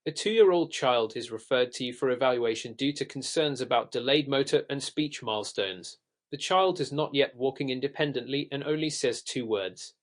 A 2-year-old child is referred to you for evaluation due to concerns about delayed motor and speech milestones. The child is not yet walking independently and only says 2 words.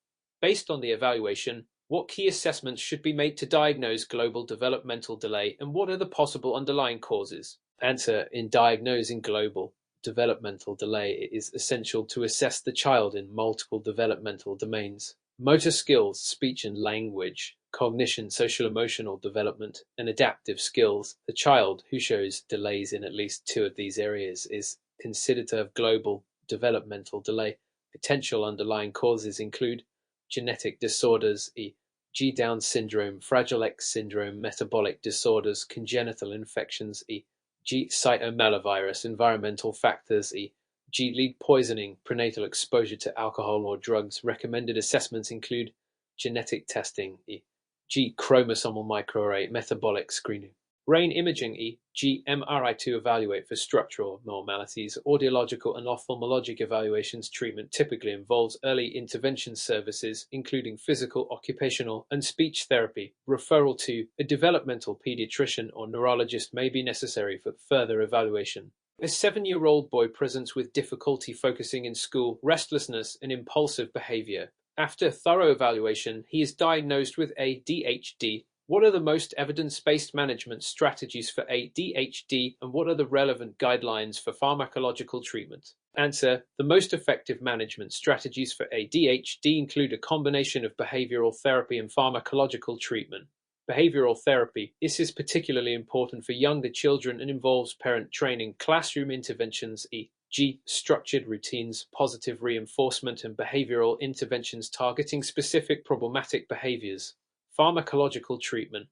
Based on the evaluation, what key assessments should be made to diagnose global developmental delay, and what are the possible underlying causes? Answer: in diagnosing global developmental delay, it is essential to assess the child in multiple developmental domains: motor skills, speech and language, cognition, social emotional development, and adaptive skills. The child who shows delays in at least 2 of these areas is considered to have global developmental delay. Potential underlying causes include genetic disorders, e.g. Down syndrome, Fragile X syndrome, metabolic disorders, congenital infections, e.g. cytomegalovirus, environmental factors, e.g. lead poisoning, prenatal exposure to alcohol or drugs. Recommended assessments include genetic testing, e.g. chromosomal microarray, metabolic screening. Brain imaging, e.g. MRI to evaluate for structural abnormalities. Audiological and ophthalmologic evaluations. Treatment typically involves early intervention services, including physical, occupational, and speech therapy. Referral to a developmental pediatrician or neurologist may be necessary for further evaluation. A 7-year-old boy presents with difficulty focusing in school, restlessness, and impulsive behavior. After thorough evaluation, he is diagnosed with ADHD. What are the most evidence-based management strategies for ADHD, and what are the relevant guidelines for pharmacological treatment? Answer: the most effective management strategies for ADHD include a combination of behavioral therapy and pharmacological treatment. Behavioral therapy. This is particularly important for younger children and involves parent training, classroom interventions, e.g. structured routines, positive reinforcement, and behavioral interventions targeting specific problematic behaviors. Pharmacological treatment.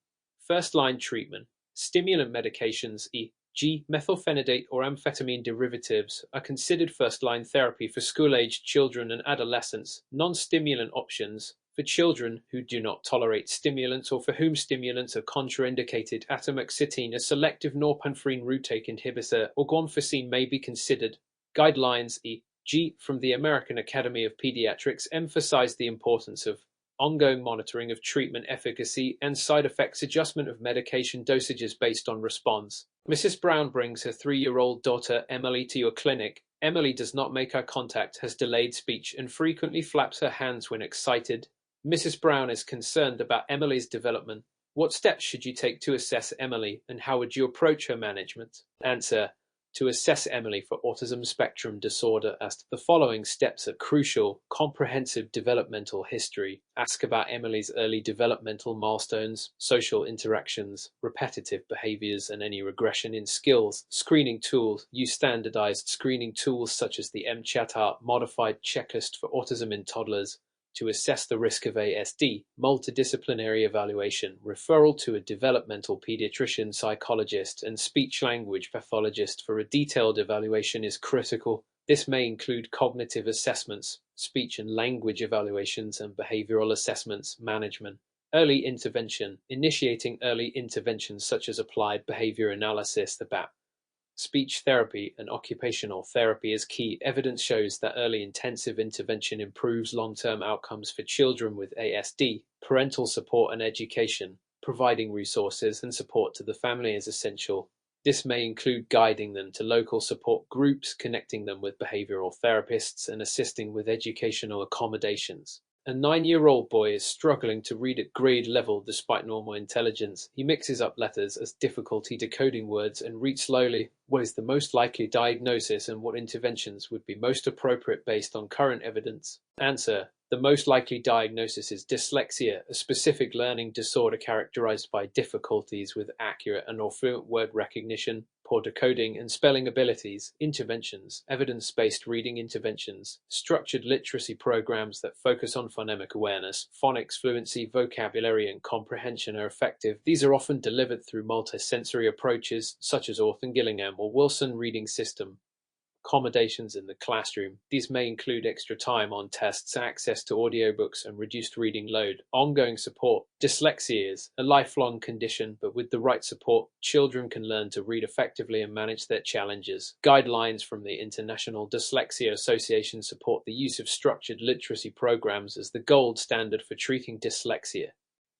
First-line treatment. Stimulant medications, e.g. methylphenidate or amphetamine derivatives, are considered first-line therapy for school-aged children and adolescents. Non-stimulant options for children who do not tolerate stimulants or for whom stimulants are contraindicated. Atomoxetine, a selective norepinephrine reuptake inhibitor, or guanfacine may be considered. Guidelines, e.g. from the American Academy of Pediatrics, emphasize the importance of ongoing monitoring of treatment efficacy and side effects, adjustment of medication dosages based on response. Mrs. Brown brings her 3-year-old daughter Emily to your clinic. Emily does not make eye contact, has delayed speech, and frequently flaps her hands when excited. Mrs. Brown is concerned about Emily's development. What steps should you take to assess Emily, and how would you approach her management? Answer: to assess Emily for autism spectrum disorder, ask the following steps are crucial: comprehensive developmental history. Ask about Emily's early developmental milestones, social interactions, repetitive behaviors, and any regression in skills. Screening tools. Use standardized screening tools such as the MCHAT modified checklist for autism in toddlers to assess the risk of ASD. Multidisciplinary evaluation. Referral to a developmental pediatrician, psychologist, and speech-language pathologist for a detailed evaluation is critical. This may include cognitive assessments, speech and language evaluations, and behavioral assessments. Management. Early intervention. Initiating early interventions such as applied behavior analysis, the BAP. Speech therapy and occupational therapy is key. Evidence shows that early intensive intervention improves long-term outcomes for children with ASD. Parental support and education. Providing resources and support to the family is essential. This may include guiding them to local support groups, connecting them with behavioral therapists, and assisting with educational accommodations. A 9-year-old boy is struggling to read at grade level despite normal intelligence. He mixes up letters, has difficulty decoding words, and reads slowly. What is the most likely diagnosis, and what interventions would be most appropriate based on current evidence? Answer: the most likely diagnosis is dyslexia, a specific learning disorder characterized by difficulties with accurate and or fluent word recognition, poor decoding and spelling abilities. Interventions: evidence-based reading interventions, structured literacy programs that focus on phonemic awareness, phonics, fluency, vocabulary, and comprehension are effective. These are often delivered through multisensory approaches such as Orton-Gillingham or Wilson Reading System. Accommodations in the classroom. These may include extra time on tests, access to audiobooks, and reduced reading load. Ongoing support. Dyslexia is a lifelong condition, but with the right support, children can learn to read effectively and manage their challenges. Guidelines from the International Dyslexia Association support the use of structured literacy programs as the gold standard for treating dyslexia.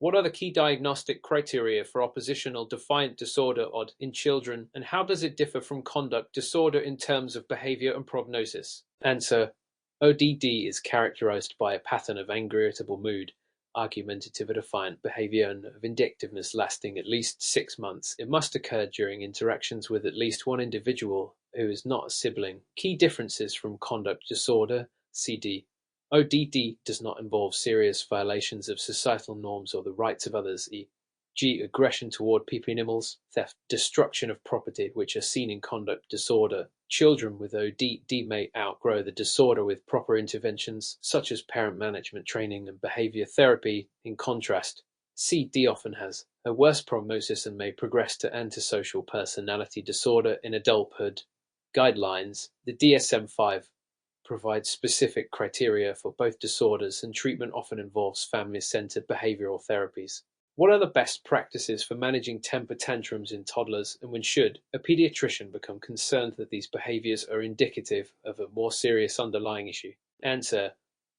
What are the key diagnostic criteria for oppositional defiant disorder (OD) in children, and how does it differ from conduct disorder in terms of behavior and prognosis? Answer: ODD is characterized by a pattern of angry, irritable mood, argumentative or defiant behavior, and vindictiveness lasting at least 6 months. It must occur during interactions with at least one individual who is not a sibling. Key differences from conduct disorder (CD). ODD does not involve serious violations of societal norms or the rights of others, e.g., aggression toward people, animals, theft, destruction of property, which are seen in conduct disorder. Children with ODD may outgrow the disorder with proper interventions, such as parent management training and behavior therapy. In contrast, CD often has a worse prognosis and may progress to antisocial personality disorder in adulthood. Guidelines: the DSM-5 provides specific criteria for both disorders, and treatment often involves family-centered behavioral therapies. What are the best practices for managing temper tantrums in toddlers, and when should a pediatrician become concerned that these behaviors are indicative of a more serious underlying issue? Answer: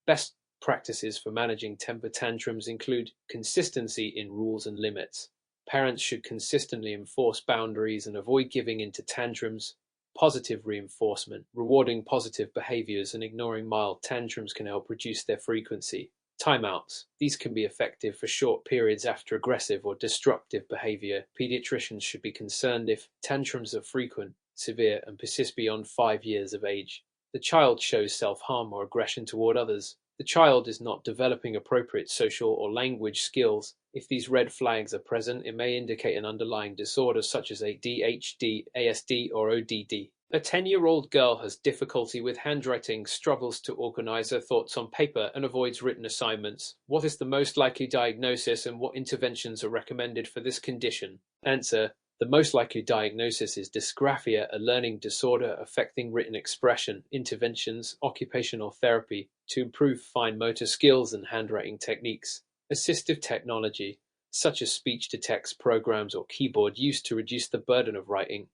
best practices for managing temper tantrums include consistency in rules and limits. Parents should consistently enforce boundaries and avoid giving in to tantrums. Positive reinforcement, rewarding positive behaviors and ignoring mild tantrums can help reduce their frequency. Timeouts. These can be effective for short periods after aggressive or destructive behavior. Pediatricians should be concerned if tantrums are frequent, severe, and persist beyond 5 years of age. The child shows self-harm or aggression toward others. The child is not developing appropriate social or language skills. If these red flags are present, it may indicate an underlying disorder such as ADHD, ASD, or ODD. A 10-year-old girl has difficulty with handwriting, struggles to organize her thoughts on paper, and avoids written assignments. What is the most likely diagnosis, and what interventions are recommended for this condition? Answer: the most likely diagnosis is dysgraphia, a learning disorder affecting written expression. Interventions: occupational therapy to improve fine motor skills and handwriting techniques. Assistive technology, such as speech-to-text programs or keyboard use to reduce the burden of writing.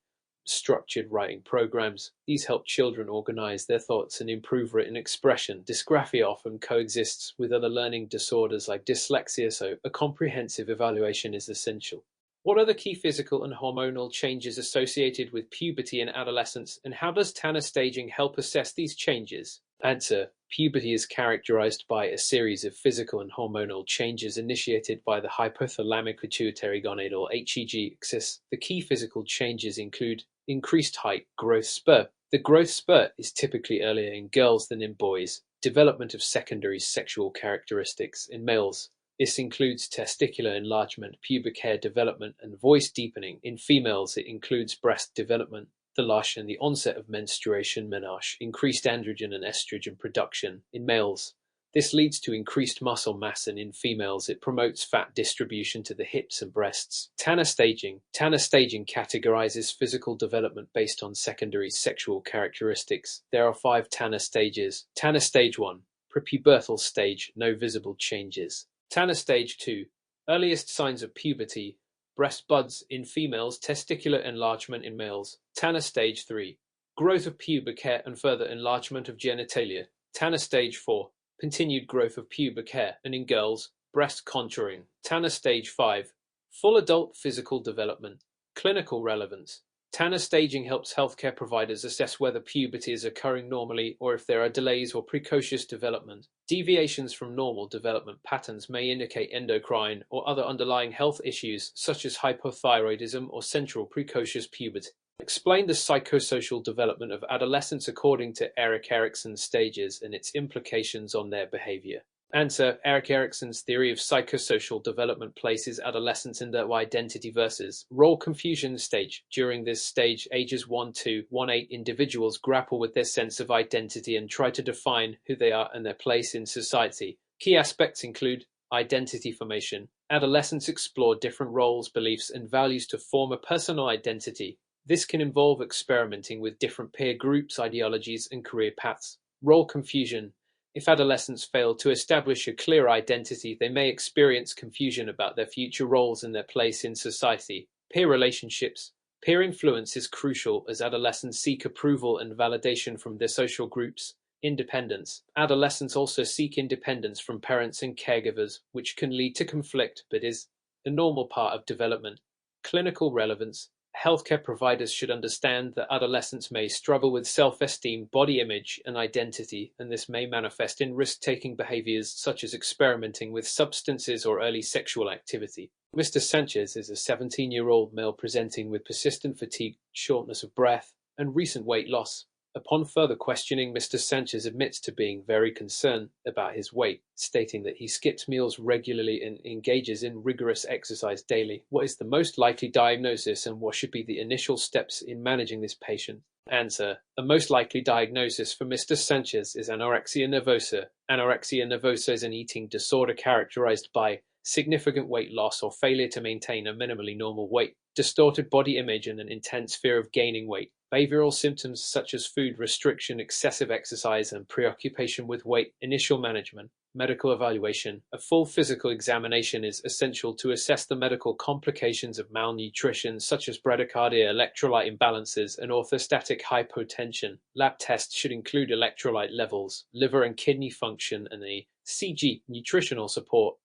Structured writing programs. These help children organize their thoughts and improve written expression. Dysgraphia often coexists with other learning disorders like dyslexia, so a comprehensive evaluation is essential. What are the key physical and hormonal changes associated with puberty and adolescence, and how does Tanner staging help assess these changes? Answer: puberty is characterized by a series of physical and hormonal changes initiated by the hypothalamic pituitary gonadal (HEG) axis. The key physical changes include increased height, growth spurt. The growth spurt is typically earlier in girls than in boys. Development of secondary sexual characteristics in males. This includes testicular enlargement, pubic hair development, and voice deepening. In females, it includes breast development, the lush, and the onset of menstruation menarche, increased androgen and estrogen production. In males, this leads to increased muscle mass, and in females, it promotes fat distribution to the hips and breasts. Tanner staging. Tanner staging categorizes physical development based on secondary sexual characteristics. There are 5 Tanner stages. Tanner stage 1, prepubertal stage, no visible changes. Tanner stage 2, earliest signs of puberty, breast buds in females, testicular enlargement in males. Tanner stage 3, growth of pubic hair and further enlargement of genitalia. Tanner stage 4, continued growth of pubic hair, and in girls, breast contouring. Tanner stage 5, full adult physical development. Clinical relevance. Tanner staging helps healthcare providers assess whether puberty is occurring normally or if there are delays or precocious development. Deviations from normal development patterns may indicate endocrine or other underlying health issues such as hypothyroidism or central precocious puberty. Explain the psychosocial development of adolescents according to Erik Erikson's stages and its implications on their behavior. Answer: Erik Erikson's theory of psychosocial development places adolescents in their identity versus role confusion stage. During this stage, ages 1 to 18 individuals grapple with their sense of identity and try to define who they are and their place in society. Key aspects include identity formation. Adolescents explore different roles, beliefs, and values to form a personal identity. This can involve experimenting with different peer groups, ideologies, and career paths. Role confusion. If adolescents fail to establish a clear identity, they may experience confusion about their future roles and their place in society. Peer relationships. Peer influence is crucial as adolescents seek approval and validation from their social groups. Independence. Adolescents also seek independence from parents and caregivers, which can lead to conflict but is a normal part of development. Clinical relevance. Healthcare providers should understand that adolescents may struggle with self-esteem, body image, and identity, and this may manifest in risk-taking behaviors such as experimenting with substances or early sexual activity. Mr. Sanchez is a 17-year-old male presenting with persistent fatigue, shortness of breath, and recent weight loss. Upon further questioning, Mr. Sanchez admits to being very concerned about his weight, stating that he skips meals regularly and engages in rigorous exercise daily. What is the most likely diagnosis and what should be the initial steps in managing this patient? Answer. The most likely diagnosis for Mr. Sanchez is anorexia nervosa. Anorexia nervosa is an eating disorder characterized by significant weight loss or failure to maintain a minimally normal weight, distorted body image, and an intense fear of gaining weight. Behavioral symptoms such as food restriction, excessive exercise, and preoccupation with weight. Initial management. Medical evaluation. A full physical examination is essential to assess the medical complications of malnutrition, such as bradycardia, electrolyte imbalances, and orthostatic hypotension. Lab tests should include electrolyte levels, liver and kidney function, and a CG, nutritional support.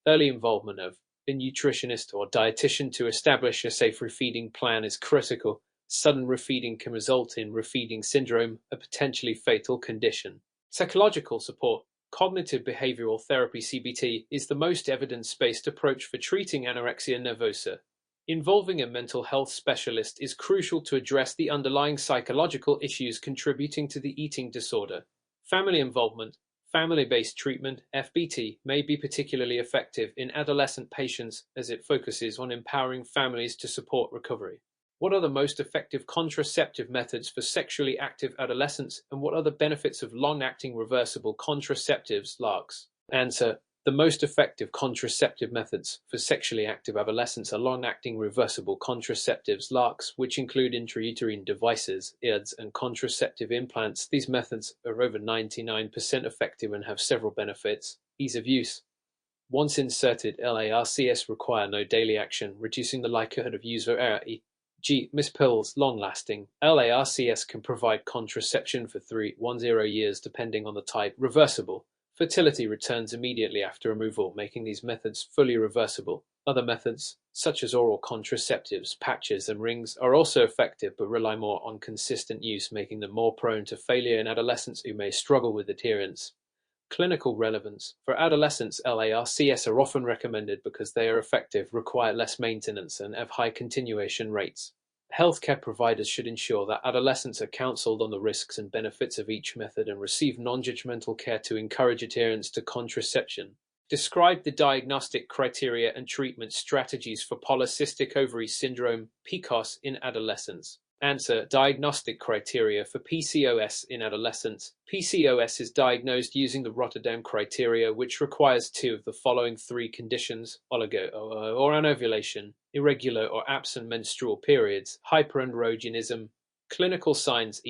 Early involvement of a nutritionist or dietitian to establish a safe refeeding plan is critical. Sudden refeeding can result in refeeding syndrome, a potentially fatal condition. Psychological support. Cognitive behavioral therapy (CBT) is the most evidence-based approach for treating anorexia nervosa. Involving a mental health specialist is crucial to address the underlying psychological issues contributing to the eating disorder. Family involvement. Family-based treatment (FBT) may be particularly effective in adolescent patients as it focuses on empowering families to support recovery. What are the most effective contraceptive methods for sexually active adolescents, and what are the benefits of long-acting reversible contraceptives (LARCs)? Answer. The most effective contraceptive methods for sexually active adolescents are long-acting reversible contraceptives (LARCs), which include intrauterine devices, IUDs, and contraceptive implants. These methods are over 99% effective and have several benefits. Ease of use. Once inserted, LARCs require no daily action, reducing the likelihood of user error. Miss pills, long-lasting. LARCs can provide contraception for 3-10 years depending on the type. Reversible. Fertility returns immediately after removal, making these methods fully reversible. Other methods, such as oral contraceptives, patches, and rings, are also effective but rely more on consistent use, making them more prone to failure in adolescents who may struggle with adherence. Clinical relevance. For adolescents, LARCs are often recommended because they are effective, require less maintenance, and have high continuation rates. Healthcare providers should ensure that adolescents are counseled on the risks and benefits of each method and receive non-judgmental care to encourage adherence to contraception. Describe the diagnostic criteria and treatment strategies for polycystic ovary syndrome (PCOS) in adolescents. Answer. Diagnostic criteria for PCOS in adolescents. PCOS is diagnosed using the Rotterdam criteria, which requires two of the following three conditions: oligo or anovulation, irregular or absent menstrual periods, hyperandrogenism. Clinical signs: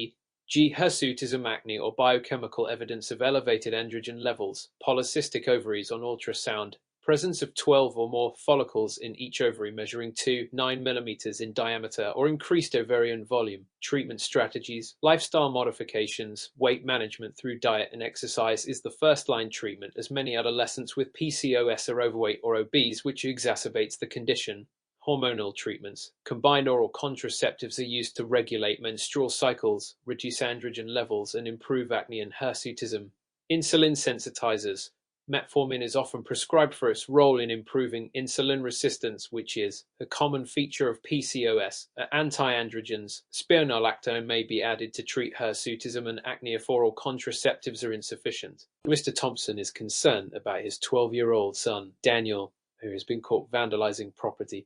hirsutism, acne, or biochemical evidence of elevated androgen levels, polycystic ovaries on ultrasound, presence of 12 or more follicles in each ovary measuring 2-9 mm in diameter or increased ovarian volume. Treatment strategies. Lifestyle modifications, weight management through diet and exercise is the first-line treatment, as many adolescents with PCOS are overweight or obese, which exacerbates the condition. Hormonal treatments. Combined oral contraceptives are used to regulate menstrual cycles, reduce androgen levels, and improve acne and hirsutism. Insulin sensitizers. Metformin is often prescribed for its role in improving insulin resistance, which is a common feature of PCOS. Anti-androgens. Spironolactone may be added to treat hirsutism and acne if oral contraceptives are insufficient. Mr. Thompson is concerned about his 12-year-old son, Daniel, who has been caught vandalizing property,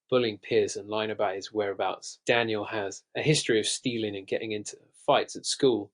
bullying peers, and lying about his whereabouts. Daniel has a history of stealing and getting into fights at school.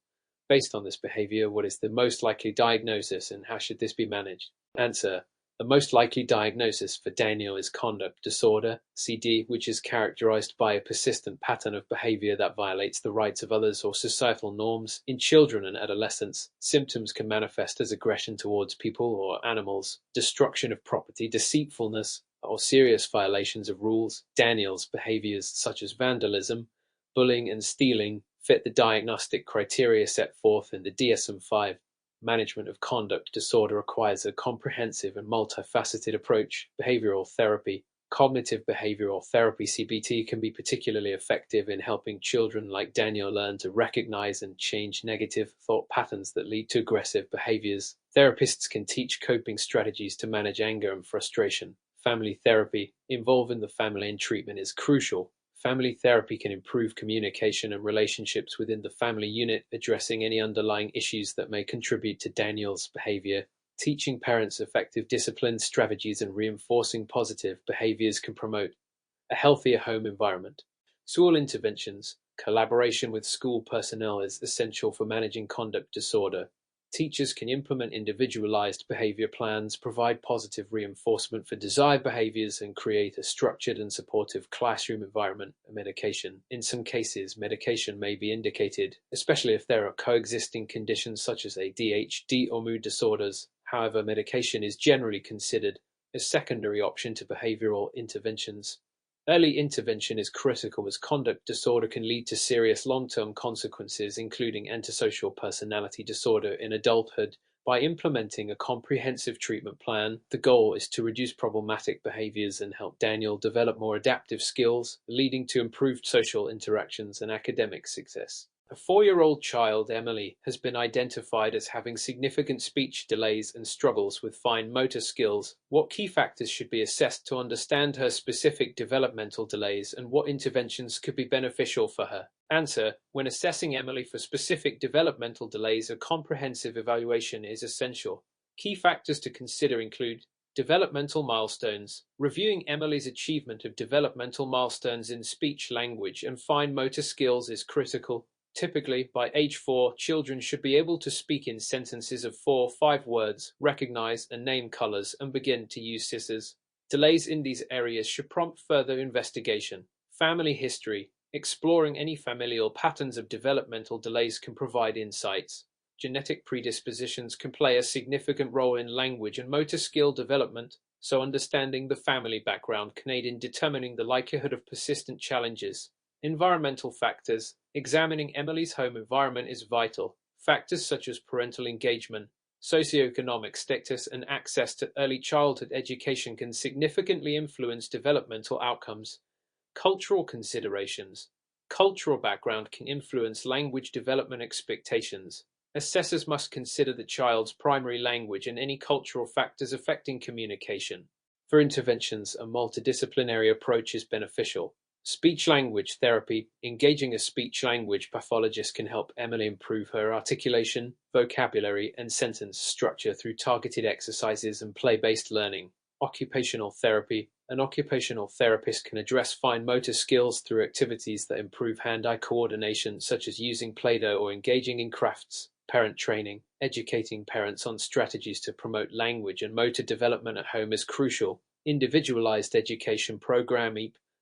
Based on this behavior, what is the most likely diagnosis and how should this be managed? Answer. The most likely diagnosis for Daniel is conduct disorder, CD, which is characterized by a persistent pattern of behavior that violates the rights of others or societal norms. In children and adolescents, symptoms can manifest as aggression towards people or animals, destruction of property, deceitfulness, or serious violations of rules. Daniel's behaviors such as vandalism, bullying, and stealing fit the diagnostic criteria set forth in the DSM-5. Management of conduct disorder requires a comprehensive and multifaceted approach. Behavioral therapy. Cognitive behavioral therapy (CBT) can be particularly effective in helping children like Daniel learn to recognize and change negative thought patterns that lead to aggressive behaviors. Therapists can teach coping strategies to manage anger and frustration. Family therapy. Involving the family in treatment is crucial. Family therapy can improve communication and relationships within the family unit, addressing any underlying issues that may contribute to Daniel's behavior. Teaching parents effective discipline strategies and reinforcing positive behaviors can promote a healthier home environment. School interventions. Collaboration with school personnel is essential for managing conduct disorder. Teachers can implement individualized behavior plans, provide positive reinforcement for desired behaviors, and create a structured and supportive classroom environment. Medication. In some cases, medication may be indicated, especially if there are coexisting conditions such as ADHD or mood disorders. However, medication is generally considered a secondary option to behavioral interventions. Early intervention is critical as conduct disorder can lead to serious long-term consequences, including antisocial personality disorder in adulthood. By implementing a comprehensive treatment plan, the goal is to reduce problematic behaviors and help Daniel develop more adaptive skills, leading to improved social interactions and academic success. A 4-year-old child, Emily, has been identified as having significant speech delays and struggles with fine motor skills. What key factors should be assessed to understand her specific developmental delays, and what interventions could be beneficial for her? Answer: when assessing Emily for specific developmental delays, a comprehensive evaluation is essential. Key factors to consider include developmental milestones. Reviewing Emily's achievement of developmental milestones in speech, language, and fine motor skills is critical. Typically, by age 4, children should be able to speak in sentences of 4 or 5 words, recognize and name colors, and begin to use scissors. Delays in these areas should prompt further investigation. Family history. Exploring any familial patterns of developmental delays can provide insights. Genetic predispositions can play a significant role in language and motor skill development, so understanding the family background can aid in determining the likelihood of persistent challenges. Environmental factors. Examining Emily's home environment is vital. Factors such as parental engagement, socioeconomic status, and access to early childhood education can significantly influence developmental outcomes. Cultural considerations. Cultural background can influence language development expectations. Assessors must consider the child's primary language and any cultural factors affecting communication. For interventions, a multidisciplinary approach is beneficial. Speech-language therapy. Engaging a speech-language pathologist can help Emily improve her articulation, vocabulary, and sentence structure through targeted exercises and play-based learning. Occupational therapy. An occupational therapist can address fine motor skills through activities that improve hand-eye coordination, such as using Play-Doh or engaging in crafts. Parent training. Educating parents on strategies to promote language and motor development at home is crucial. Individualized education program.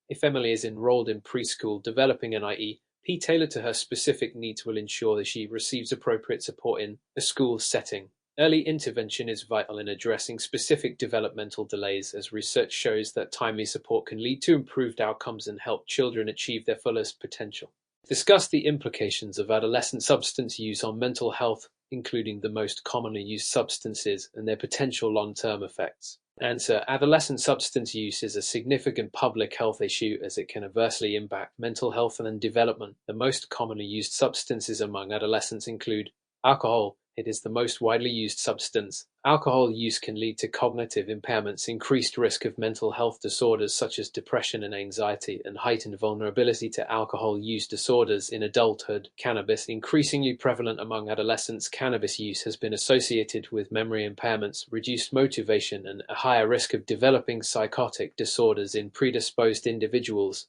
If Emily is enrolled in preschool, developing an IEP tailored to her specific needs will ensure that she receives appropriate support in a school setting. Early intervention is vital in addressing specific developmental delays, as research shows that timely support can lead to improved outcomes and help children achieve their fullest potential. Discuss the implications of adolescent substance use on mental health, including the most commonly used substances and their potential long-term effects. Answer: adolescent substance use is a significant public health issue as it can adversely impact mental health and development. The most commonly used substances among adolescents include alcohol. It is the most widely used substance. Alcohol use can lead to cognitive impairments, increased risk of mental health disorders such as depression and anxiety, and heightened vulnerability to alcohol use disorders in adulthood. Cannabis, increasingly prevalent among adolescents, cannabis use has been associated with memory impairments, reduced motivation, and a higher risk of developing psychotic disorders in predisposed individuals.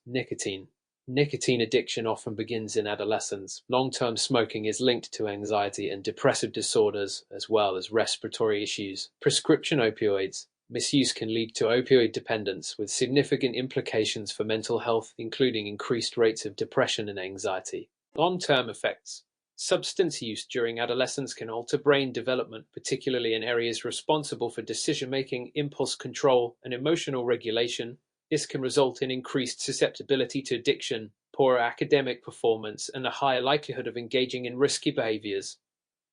Nicotine addiction often begins in adolescence. Long-term smoking is linked to anxiety and depressive disorders, as well as respiratory issues. Prescription opioids. Misuse can lead to opioid dependence, with significant implications for mental health, including increased rates of depression and anxiety. Long-term effects. Substance use during adolescence can alter brain development, particularly in areas responsible for decision-making, impulse control, and emotional regulation. This can result in increased susceptibility to addiction, poorer academic performance and a higher likelihood of engaging in risky behaviors.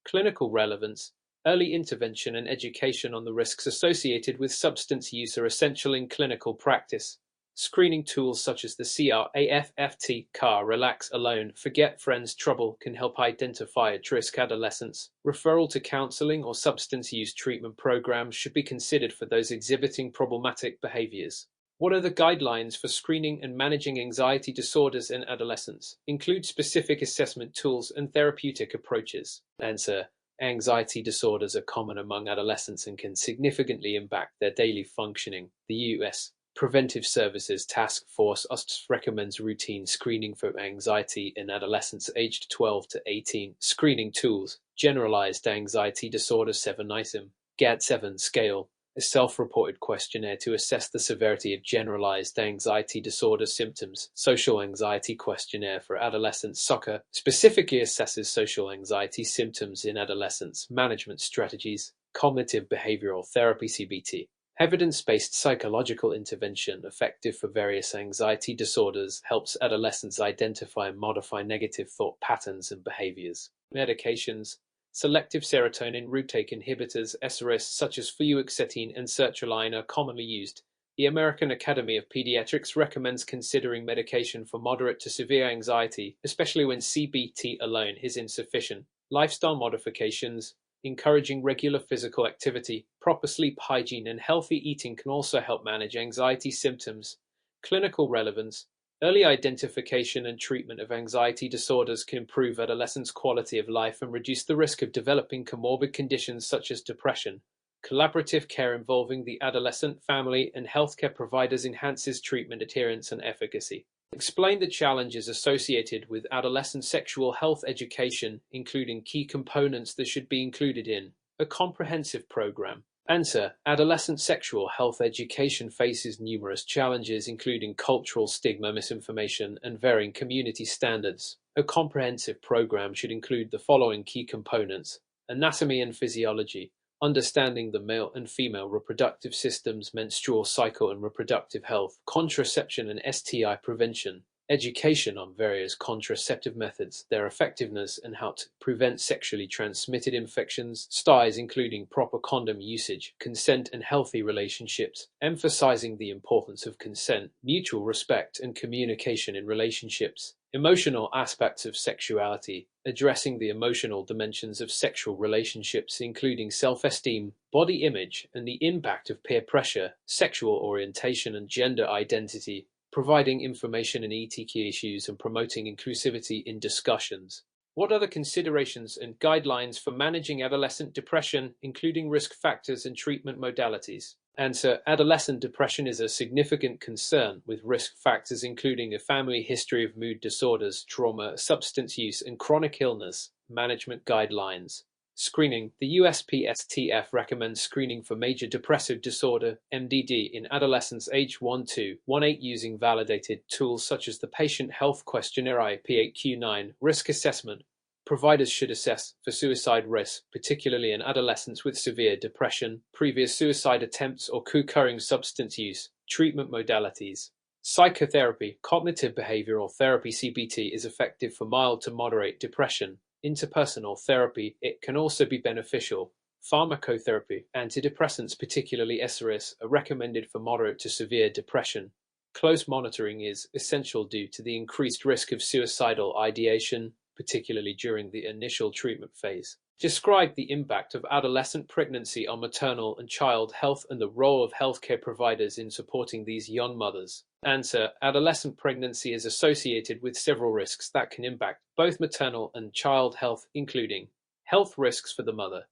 Clinical relevance. Early intervention and education on the risks associated with substance use are essential in clinical practice. Screening tools such as the CRAFFT CAR Relax Alone, Forget Friends Trouble can help identify at-risk adolescents. Referral to counseling or substance use treatment programs should be considered for those exhibiting problematic behaviors. What are the guidelines for screening and managing anxiety disorders in adolescents? Include specific assessment tools and therapeutic approaches. Answer. Anxiety disorders are common among adolescents and can significantly impact their daily functioning. The U.S. Preventive Services Task Force USTS recommends routine screening for anxiety in adolescents aged 12 to 18. Screening tools. Generalized Anxiety Disorder 7-item GAD-7 scale, a self-reported questionnaire to assess the severity of generalized anxiety disorder symptoms. Social Anxiety Questionnaire for Adolescents (SOCA) specifically assesses social anxiety symptoms in adolescents. Management strategies. Cognitive behavioral therapy (CBT). Evidence-based psychological intervention, effective for various anxiety disorders, helps adolescents identify and modify negative thought patterns and behaviors. Medications. Selective serotonin reuptake inhibitors (SRS) such as fluoxetine and sertraline are commonly used. The American Academy of Pediatrics recommends considering medication for moderate to severe anxiety, especially when CBT alone is insufficient. Lifestyle modifications. Encouraging regular physical activity, proper sleep hygiene, and healthy eating can also help manage anxiety symptoms. Clinical relevance. Early identification and treatment of anxiety disorders can improve adolescents' quality of life and reduce the risk of developing comorbid conditions such as depression. Collaborative care involving the adolescent, family, and healthcare providers enhances treatment adherence and efficacy. Explain the challenges associated with adolescent sexual health education, including key components that should be included in a comprehensive program. Answer. Adolescent sexual health education faces numerous challenges, including cultural stigma, misinformation, and varying community standards. A comprehensive program should include the following key components: anatomy and physiology, understanding the male and female reproductive systems, menstrual cycle and reproductive health, contraception and STI prevention, education on various contraceptive methods, their effectiveness, and how to prevent sexually transmitted infections, STIs including proper condom usage, consent and healthy relationships, emphasizing the importance of consent, mutual respect, and communication in relationships. Emotional aspects of sexuality, addressing the emotional dimensions of sexual relationships, including self-esteem, body image, and the impact of peer pressure, sexual orientation, and gender identity, providing information on ETQ issues and promoting inclusivity in discussions. What are the considerations and guidelines for managing adolescent depression, including risk factors and treatment modalities? Answer. Adolescent depression is a significant concern, with risk factors including a family history of mood disorders, trauma, substance use, and chronic illness. Management guidelines. Screening. The USPSTF recommends screening for major depressive disorder (MDD) in adolescents aged 1 to 18 using validated tools such as the Patient Health Questionnaire IP8Q9 risk assessment. Providers should assess for suicide risk, particularly in adolescents with severe depression, previous suicide attempts, or co-occurring substance use. Treatment modalities. Psychotherapy, cognitive behavioral therapy (CBT) is effective for mild to moderate depression. Interpersonal therapy, it can also be beneficial. Pharmacotherapy, antidepressants, particularly SRS, are recommended for moderate to severe depression. Close monitoring is essential due to the increased risk of suicidal ideation, particularly during the initial treatment phase. Describe the impact of adolescent pregnancy on maternal and child health and the role of healthcare providers in supporting these young mothers. Answer. Adolescent pregnancy is associated with several risks that can impact both maternal and child health, including health risks for the mother,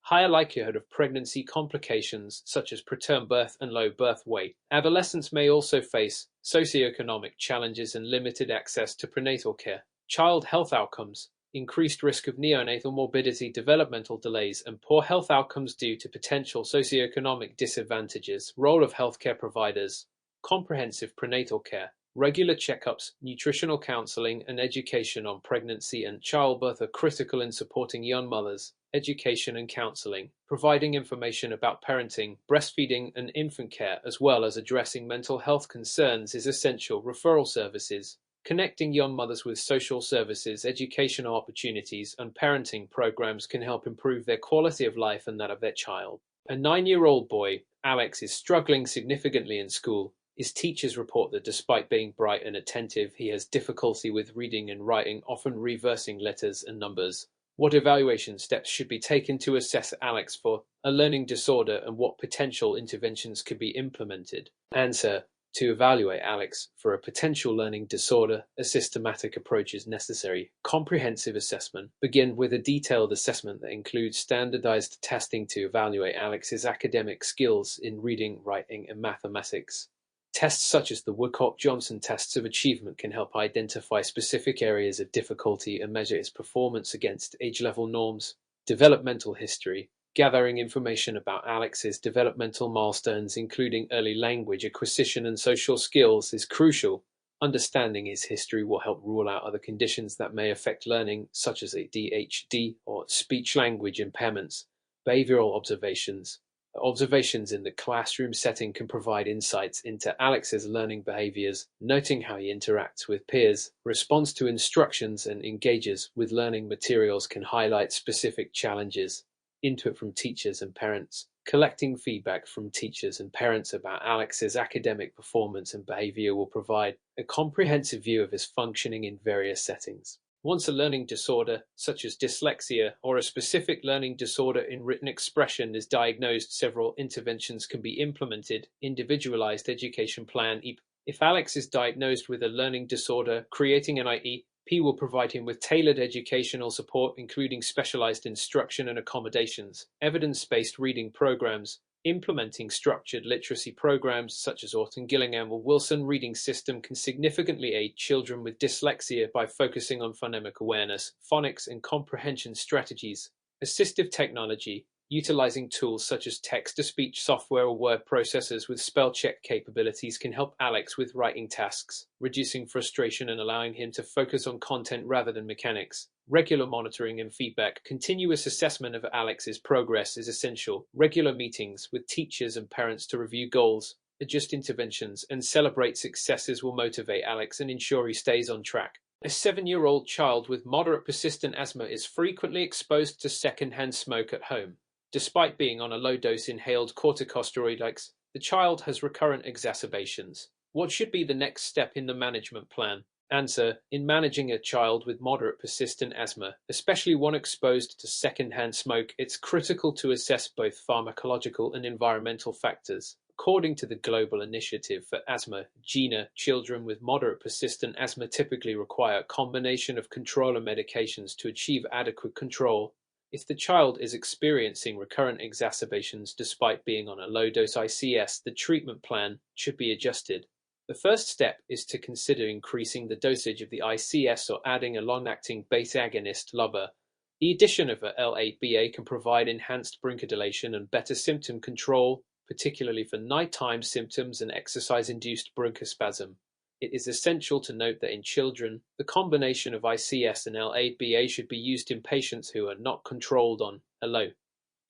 higher likelihood of pregnancy complications such as preterm birth and low birth weight. Adolescents may also face socioeconomic challenges and limited access to prenatal care. Child health outcomes, increased risk of neonatal morbidity, developmental delays, and poor health outcomes due to potential socioeconomic disadvantages. Role of healthcare providers. Comprehensive prenatal care, regular checkups, nutritional counseling, and education on pregnancy and childbirth are critical in supporting young mothers. Education and counseling, providing information about parenting, breastfeeding, and infant care, as well as addressing mental health concerns is essential. Referral services. Connecting young mothers with social services, educational opportunities, and parenting programs can help improve their quality of life and that of their child. A 9-year-old boy, Alex, is struggling significantly in school. His teachers report that despite being bright and attentive, he has difficulty with reading and writing, often reversing letters and numbers. What evaluation steps should be taken to assess Alex for a learning disorder, and what potential interventions could be implemented? Answer: to evaluate Alex for a potential learning disorder, a systematic approach is necessary. Comprehensive assessment. Begin with a detailed assessment that includes standardized testing to evaluate Alex's academic skills in reading, writing, and mathematics. Tests such as the Woodcock-Johnson tests of achievement can help identify specific areas of difficulty and measure its performance against age-level norms. Developmental history. Gathering information about Alex's developmental milestones, including early language acquisition and social skills, is crucial. Understanding his history will help rule out other conditions that may affect learning, such as ADHD or speech-language impairments. Behavioral observations. Observations in the classroom setting can provide insights into Alex's learning behaviors, noting how he interacts with peers, responds to instructions, and engages with learning materials can highlight specific challenges. Input from teachers and parents. Collecting feedback from teachers and parents about Alex's academic performance and behavior will provide a comprehensive view of his functioning in various settings. Once a learning disorder, such as dyslexia or a specific learning disorder in written expression, is diagnosed, several interventions can be implemented. Individualized education plan. If Alex is diagnosed with a learning disorder, creating an IEP will provide him with tailored educational support, including specialized instruction and accommodations. Evidence-based reading programs. Implementing structured literacy programs such as Orton-Gillingham or Wilson Reading System can significantly aid children with dyslexia by focusing on phonemic awareness, phonics, and comprehension strategies. Assistive technology. Utilizing tools such as text-to-speech software or word processors with spell check capabilities can help Alex with writing tasks, reducing frustration and allowing him to focus on content rather than mechanics. Regular monitoring and feedback. Continuous assessment of Alex's progress is essential. Regular meetings with teachers and parents to review goals, adjust interventions, and celebrate successes will motivate Alex and ensure he stays on track. A 7-year-old child with moderate persistent asthma is frequently exposed to secondhand smoke at home. Despite being on a low-dose inhaled corticosteroids, the child has recurrent exacerbations. What should be the next step in the management plan? Answer: in managing a child with moderate persistent asthma, especially one exposed to secondhand smoke, it's critical to assess both pharmacological and environmental factors. According to the Global Initiative for Asthma, GINA, children with moderate persistent asthma typically require a combination of controller medications to achieve adequate control. If the child is experiencing recurrent exacerbations despite being on a low-dose ICS, the treatment plan should be adjusted. The first step is to consider increasing the dosage of the ICS or adding a long-acting beta agonist LABA. The addition of a L8BA can provide enhanced bronchodilation and better symptom control, particularly for nighttime symptoms and exercise-induced bronchospasm. It is essential to note that in children, the combination of ICS and L8BA should be used in patients who are not controlled on a low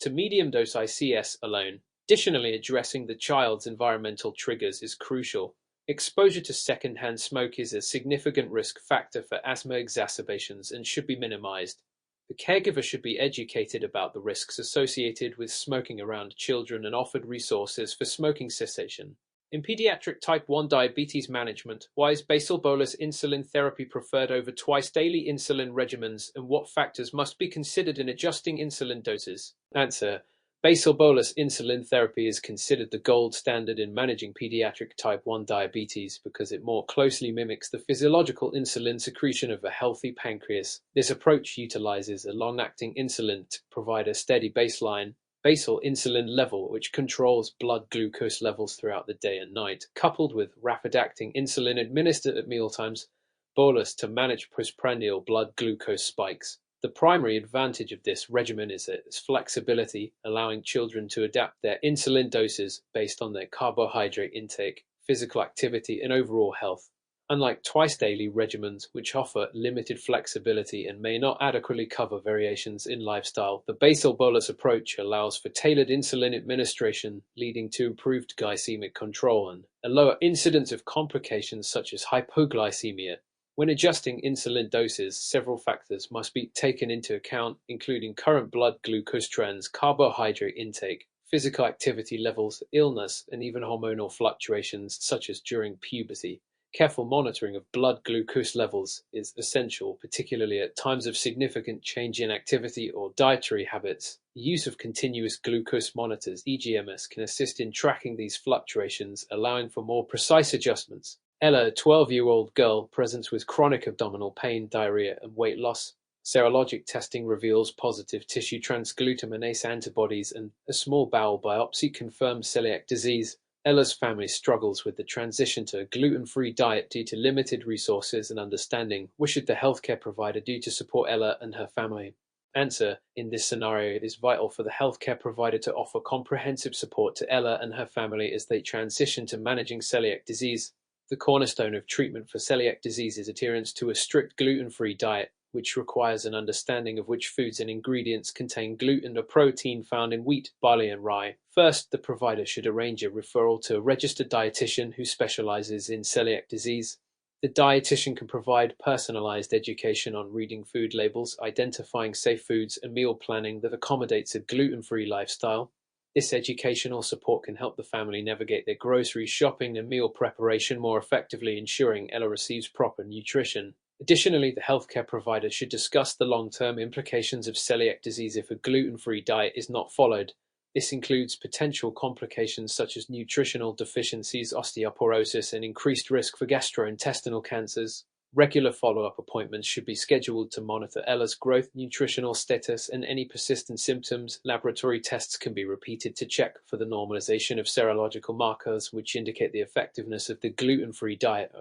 to medium-dose ICS alone. Additionally, addressing the child's environmental triggers is crucial. Exposure to secondhand smoke is a significant risk factor for asthma exacerbations and should be minimized. The caregiver should be educated about the risks associated with smoking around children and offered resources for smoking cessation. In pediatric type 1 diabetes management, why is basal bolus insulin therapy preferred over twice-daily insulin regimens, and what factors must be considered in adjusting insulin doses? Answer: basal bolus insulin therapy is considered the gold standard in managing pediatric type 1 diabetes because it more closely mimics the physiological insulin secretion of a healthy pancreas. This approach utilizes a long-acting insulin to provide a steady baseline basal insulin level, which controls blood glucose levels throughout the day and night, coupled with rapid-acting insulin administered at mealtimes, bolus to manage postprandial blood glucose spikes. The primary advantage of this regimen is its flexibility, allowing children to adapt their insulin doses based on their carbohydrate intake, physical activity, and overall health. Unlike twice-daily regimens, which offer limited flexibility and may not adequately cover variations in lifestyle, the basal bolus approach allows for tailored insulin administration, leading to improved glycemic control and a lower incidence of complications such as hypoglycemia. When adjusting insulin doses, several factors must be taken into account, including current blood glucose trends, carbohydrate intake, physical activity levels, illness, and even hormonal fluctuations, such as during puberty. Careful monitoring of blood glucose levels is essential, particularly at times of significant change in activity or dietary habits. The use of continuous glucose monitors (EGMs) can assist in tracking these fluctuations, allowing for more precise adjustments. Ella, a 12-year-old girl, presents with chronic abdominal pain, diarrhea, and weight loss. Serologic testing reveals positive tissue transglutaminase antibodies, and a small bowel biopsy confirms celiac disease. Ella's family struggles with the transition to a gluten-free diet due to limited resources and understanding. What should the healthcare provider do to support Ella and her family? Answer: in this scenario, it is vital for the healthcare provider to offer comprehensive support to Ella and her family as they transition to managing celiac disease. The cornerstone of treatment for celiac disease is adherence to a strict gluten-free diet, which requires an understanding of which foods and ingredients contain gluten or protein found in wheat, barley, and rye. First, the provider should arrange a referral to a registered dietitian who specializes in celiac disease. The dietitian can provide personalized education on reading food labels, identifying safe foods, and meal planning that accommodates a gluten-free lifestyle. This educational support can help the family navigate their grocery shopping and meal preparation more effectively, ensuring Ella receives proper nutrition. Additionally, the healthcare provider should discuss the long-term implications of celiac disease if a gluten-free diet is not followed. This includes potential complications such as nutritional deficiencies, osteoporosis, and increased risk for gastrointestinal cancers. Regular follow-up appointments should be scheduled to monitor Ella's growth, nutritional status, and any persistent symptoms. Laboratory tests can be repeated to check for the normalization of serological markers, which indicate the effectiveness of the gluten-free diet.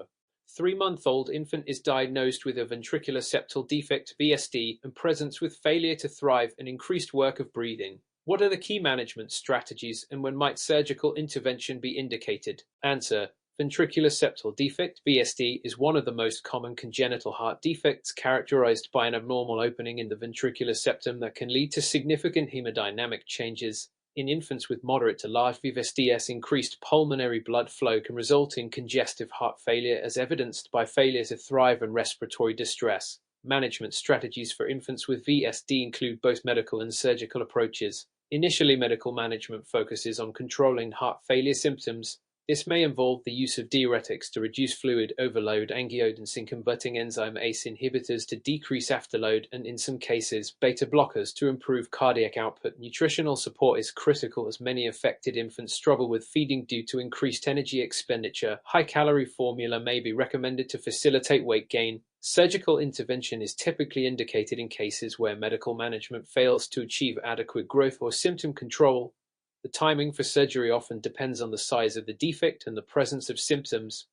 3-month-old infant is diagnosed with a ventricular septal defect (VSD) and presents with failure to thrive and increased work of breathing. What are the key management strategies, and when might surgical intervention be indicated? Answer: ventricular septal defect (VSD) is one of the most common congenital heart defects, characterized by an abnormal opening in the ventricular septum that can lead to significant hemodynamic changes. In infants with moderate to large VSDs, increased pulmonary blood flow can result in congestive heart failure, as evidenced by failure to thrive and respiratory distress. Management strategies for infants with VSD include both medical and surgical approaches. Initially, medical management focuses on controlling heart failure symptoms. This may involve the use of diuretics to reduce fluid overload, angiotensin-converting enzyme ACE inhibitors to decrease afterload, and in some cases, beta blockers to improve cardiac output. Nutritional support is critical, as many affected infants struggle with feeding due to increased energy expenditure. High-calorie formula may be recommended to facilitate weight gain. Surgical intervention is typically indicated in cases where medical management fails to achieve adequate growth or symptom control. The timing for surgery often depends on the size of the defect and the presence of symptoms.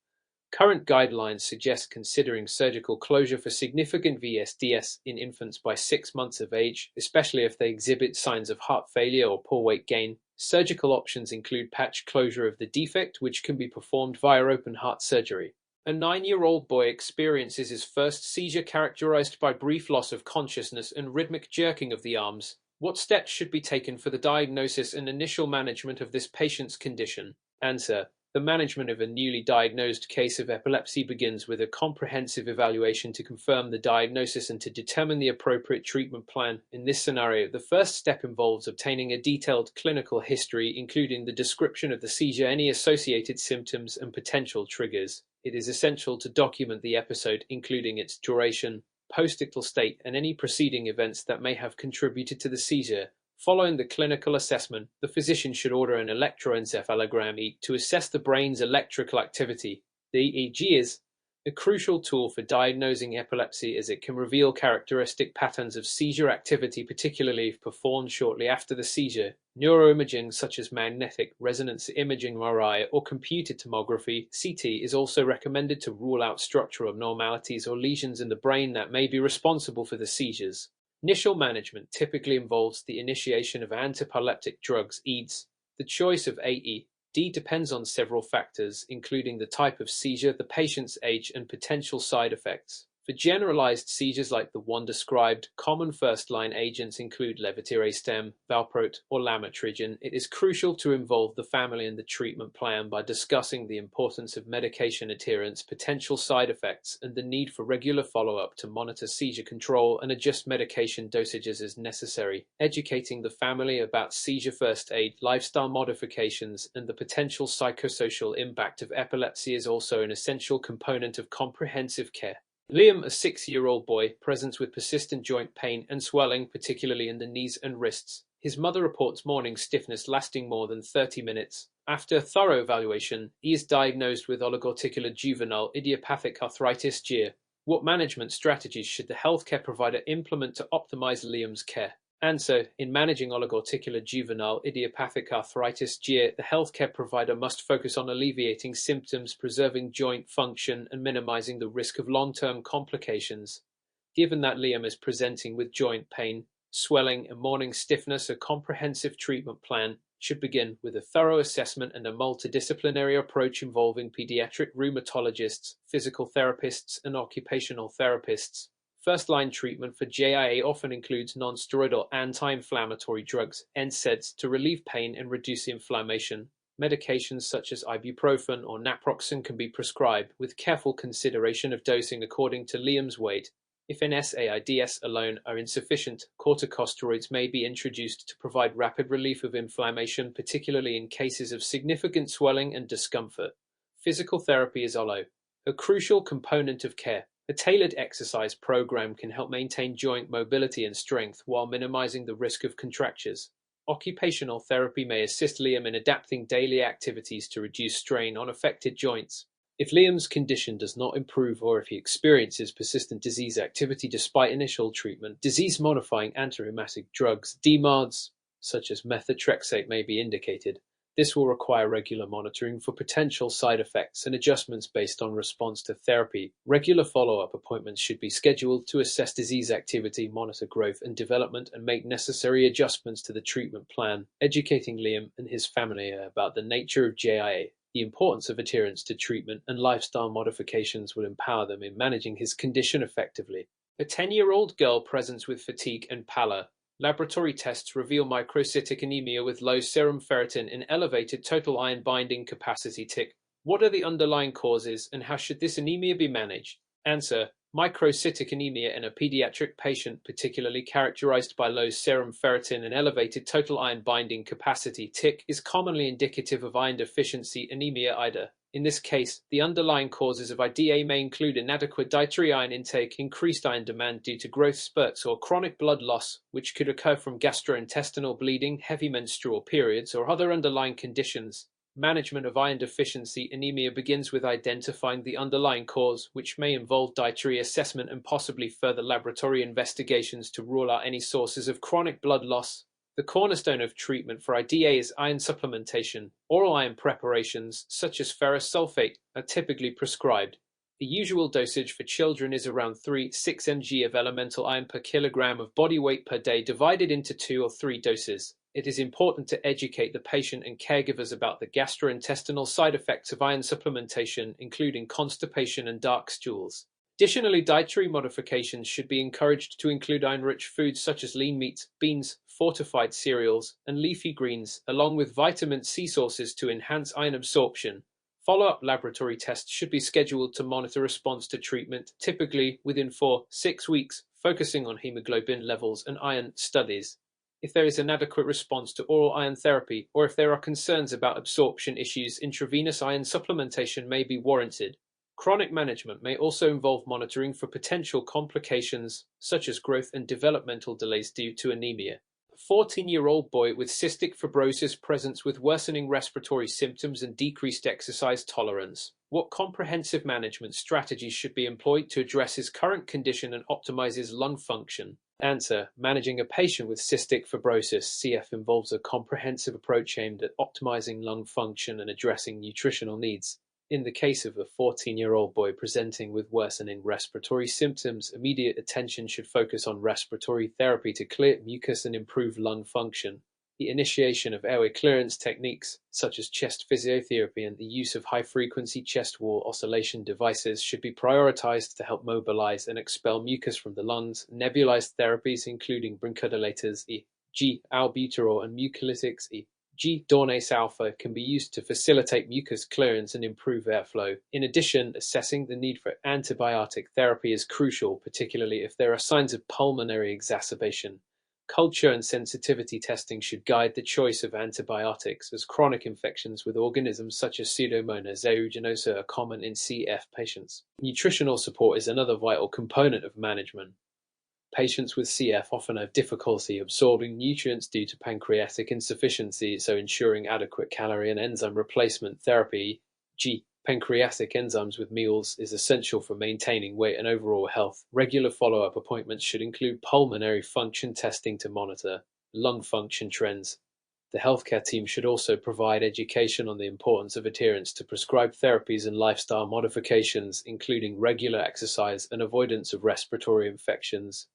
Current guidelines suggest considering surgical closure for significant VSDs in infants by 6 months of age, especially if they exhibit signs of heart failure or poor weight gain. Surgical options include patch closure of the defect, which can be performed via open heart surgery. A 9-year-old boy experiences his first seizure, characterized by brief loss of consciousness and rhythmic jerking of the arms. What steps should be taken for the diagnosis and initial management of this patient's condition? Answer: the management of a newly diagnosed case of epilepsy begins with a comprehensive evaluation to confirm the diagnosis and to determine the appropriate treatment plan. In this scenario, the first step involves obtaining a detailed clinical history, including the description of the seizure, any associated symptoms, and potential triggers. It is essential to document the episode, including its duration, postictal state, and any preceding events that may have contributed to the seizure. Following the clinical assessment, the physician should order an electroencephalogram to assess the brain's electrical activity. The EEG is a crucial tool for diagnosing epilepsy, as it can reveal characteristic patterns of seizure activity, particularly if performed shortly after the seizure. Neuroimaging such as magnetic resonance imaging (MRI) or computed tomography (CT) is also recommended to rule out structural abnormalities or lesions in the brain that may be responsible for the seizures. Initial management typically involves the initiation of antiepileptic drugs (EEDs). The choice of AED depends on several factors, including the type of seizure, the patient's age, and potential side effects. For generalized seizures like the one described, common first-line agents include levetiracetam, valproate, or lamotrigine. It is crucial to involve the family in the treatment plan by discussing the importance of medication adherence, potential side effects, and the need for regular follow-up to monitor seizure control and adjust medication dosages as necessary. Educating the family about seizure first aid, lifestyle modifications, and the potential psychosocial impact of epilepsy is also an essential component of comprehensive care. Liam, a 6-year-old boy, presents with persistent joint pain and swelling, particularly in the knees and wrists. His mother reports morning stiffness lasting more than 30 minutes. After thorough evaluation, he is diagnosed with oligoarticular juvenile idiopathic arthritis (GIA). What management strategies should the healthcare provider implement to optimize Liam's care? Answer: in managing oligoarticular juvenile idiopathic arthritis (GIA), the healthcare provider must focus on alleviating symptoms, preserving joint function, and minimizing the risk of long-term complications. Given that Liam is presenting with joint pain, swelling, and morning stiffness, a comprehensive treatment plan should begin with a thorough assessment and a multidisciplinary approach involving pediatric rheumatologists, physical therapists, and occupational therapists. First-line treatment for JIA often includes non-steroidal anti-inflammatory drugs, NSAIDs, to relieve pain and reduce inflammation. Medications such as ibuprofen or naproxen can be prescribed, with careful consideration of dosing according to Liam's weight. If NSAIDs alone are insufficient, corticosteroids may be introduced to provide rapid relief of inflammation, particularly in cases of significant swelling and discomfort. Physical therapy is also a crucial component of care. A tailored exercise program can help maintain joint mobility and strength while minimizing the risk of contractures. Occupational therapy may assist Liam in adapting daily activities to reduce strain on affected joints. If Liam's condition does not improve or if he experiences persistent disease activity despite initial treatment, disease-modifying antirheumatic drugs, DMARDs, such as methotrexate, may be indicated. This will require regular monitoring for potential side effects and adjustments based on response to therapy. Regular follow-up appointments should be scheduled to assess disease activity, monitor growth and development, and make necessary adjustments to the treatment plan. Educating Liam and his family about the nature of JIA, the importance of adherence to treatment, and lifestyle modifications will empower them in managing his condition effectively. A 10-year-old girl presents with fatigue and pallor. Laboratory tests reveal microcytic anemia with low serum ferritin and elevated total iron binding capacity (TIC). What are the underlying causes, and how should this anemia be managed? Answer: microcytic anemia in a pediatric patient, particularly characterized by low serum ferritin and elevated total iron binding capacity (TIC), is commonly indicative of iron deficiency anemia (IDA). In this case, the underlying causes of IDA may include inadequate dietary iron intake, increased iron demand due to growth spurts, or chronic blood loss, which could occur from gastrointestinal bleeding, heavy menstrual periods, or other underlying conditions. Management of iron deficiency anemia begins with identifying the underlying cause, which may involve dietary assessment and possibly further laboratory investigations to rule out any sources of chronic blood loss. The cornerstone of treatment for IDA is iron supplementation. Oral iron preparations, such as ferrous sulfate, are typically prescribed. The usual dosage for children is around 3–6 mg of elemental iron per kilogram of body weight per day, divided into 2 or 3 doses. It is important to educate the patient and caregivers about the gastrointestinal side effects of iron supplementation, including constipation and dark stools. Additionally, dietary modifications should be encouraged to include iron-rich foods such as lean meats, beans, fortified cereals, and leafy greens, along with vitamin C sources to enhance iron absorption. Follow-up laboratory tests should be scheduled to monitor response to treatment, typically within 4–6 weeks, focusing on hemoglobin levels and iron studies. If there is inadequate response to oral iron therapy, or if there are concerns about absorption issues, intravenous iron supplementation may be warranted. Chronic management may also involve monitoring for potential complications, such as growth and developmental delays due to anemia. A 14-year-old boy with cystic fibrosis presents with worsening respiratory symptoms and decreased exercise tolerance. What comprehensive management strategies should be employed to address his current condition and optimize his lung function? Answer: managing a patient with cystic fibrosis (CF) involves a comprehensive approach aimed at optimizing lung function and addressing nutritional needs. In the case of a 14-year-old boy presenting with worsening respiratory symptoms, immediate attention should focus on respiratory therapy to clear mucus and improve lung function. The initiation of airway clearance techniques, such as chest physiotherapy and the use of high-frequency chest wall oscillation devices, should be prioritized to help mobilize and expel mucus from the lungs. Nebulized therapies, including bronchodilators, e.g. albuterol, and mucolytics, e.g. Dornase alpha, can be used to facilitate mucus clearance and improve airflow. In addition, assessing the need for antibiotic therapy is crucial, particularly if there are signs of pulmonary exacerbation. Culture and sensitivity testing should guide the choice of antibiotics, as chronic infections with organisms such as Pseudomonas aeruginosa are common in CF patients. Nutritional support is another vital component of management. Patients with CF often have difficulty absorbing nutrients due to pancreatic insufficiency, so ensuring adequate calorie and enzyme replacement therapy, g. pancreatic enzymes with meals, is essential for maintaining weight and overall health. Regular follow-up appointments should include pulmonary function testing to monitor lung function trends. The healthcare team should also provide education on the importance of adherence to prescribed therapies and lifestyle modifications, including regular exercise and avoidance of respiratory infections.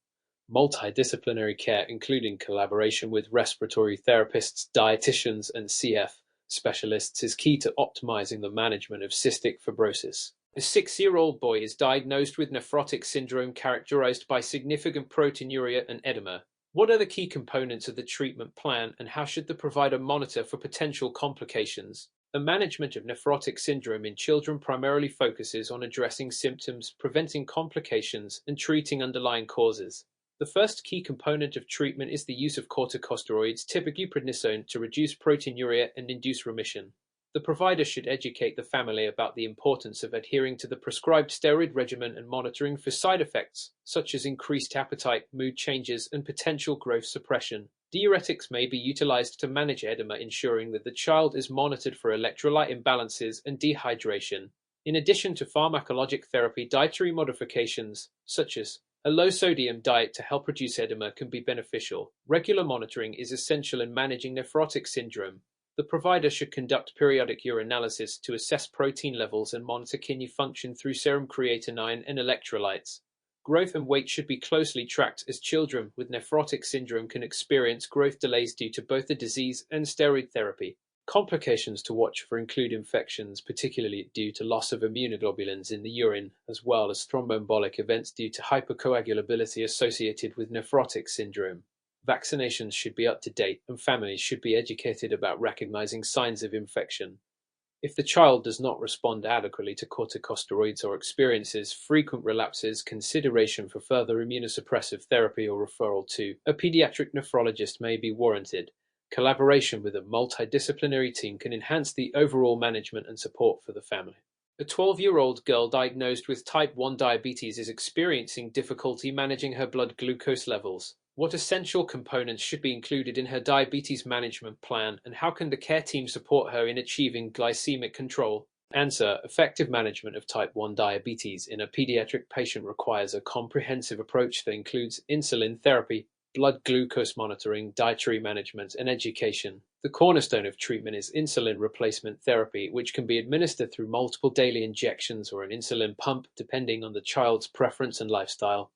Multidisciplinary care, including collaboration with respiratory therapists, dietitians, and CF specialists, is key to optimizing the management of cystic fibrosis. A 6-year-old boy is diagnosed with nephrotic syndrome characterized by significant proteinuria and edema. What are the key components of the treatment plan, and how should the provider monitor for potential complications? The management of nephrotic syndrome in children primarily focuses on addressing symptoms, preventing complications, and treating underlying causes. The first key component of treatment is the use of corticosteroids, typically prednisone, to reduce proteinuria and induce remission. The provider should educate the family about the importance of adhering to the prescribed steroid regimen and monitoring for side effects, such as increased appetite, mood changes, and potential growth suppression. Diuretics may be utilized to manage edema, ensuring that the child is monitored for electrolyte imbalances and dehydration. In addition to pharmacologic therapy, dietary modifications, such as a low-sodium diet to help reduce edema, can be beneficial. Regular monitoring is essential in managing nephrotic syndrome. The provider should conduct periodic urinalysis to assess protein levels and monitor kidney function through serum creatinine and electrolytes. Growth and weight should be closely tracked, as children with nephrotic syndrome can experience growth delays due to both the disease and steroid therapy. Complications to watch for include infections, particularly due to loss of immunoglobulins in the urine, as well as thromboembolic events due to hypercoagulability associated with nephrotic syndrome. Vaccinations should be up to date, and families should be educated about recognizing signs of infection. If the child does not respond adequately to corticosteroids or experiences frequent relapses, consideration for further immunosuppressive therapy or referral to a pediatric nephrologist may be warranted. Collaboration with a multidisciplinary team can enhance the overall management and support for the family. A 12-year-old girl diagnosed with type 1 diabetes is experiencing difficulty managing her blood glucose levels. What essential components should be included in her diabetes management plan, and how can the care team support her in achieving glycemic control? Answer: effective management of type 1 diabetes in a pediatric patient requires a comprehensive approach that includes insulin therapy, blood glucose monitoring, dietary management, and education. The cornerstone of treatment is insulin replacement therapy, which can be administered through multiple daily injections or an insulin pump, depending on the child's preference and lifestyle.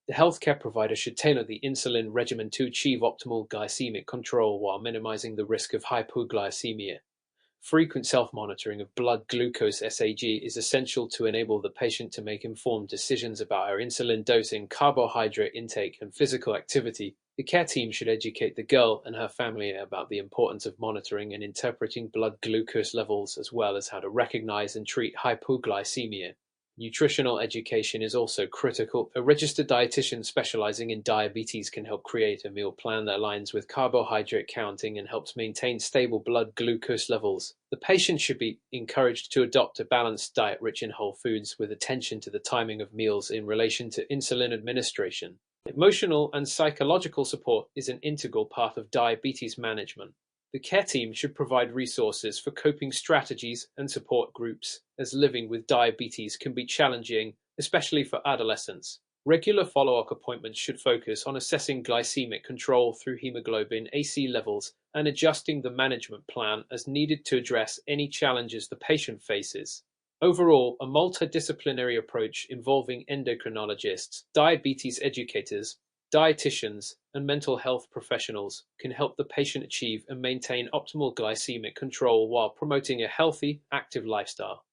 The healthcare provider should tailor the insulin regimen to achieve optimal glycemic control while minimizing the risk of hypoglycemia. Frequent self-monitoring of blood glucose (SAG) is essential to enable the patient to make informed decisions about her insulin dosing, carbohydrate intake, and physical activity. The care team should educate the girl and her family about the importance of monitoring and interpreting blood glucose levels, as well as how to recognize and treat hypoglycemia. Nutritional education is also critical. A registered dietitian specializing in diabetes can help create a meal plan that aligns with carbohydrate counting and helps maintain stable blood glucose levels. The patient should be encouraged to adopt a balanced diet rich in whole foods, with attention to the timing of meals in relation to insulin administration. Emotional and psychological support is an integral part of diabetes management. The care team should provide resources for coping strategies and support groups, as living with diabetes can be challenging, especially for adolescents. Regular follow-up appointments should focus on assessing glycemic control through hemoglobin AC levels and adjusting the management plan as needed to address any challenges the patient faces. Overall, a multidisciplinary approach involving endocrinologists, diabetes educators, dietitians, and mental health professionals can help the patient achieve and maintain optimal glycemic control while promoting a healthy, active lifestyle.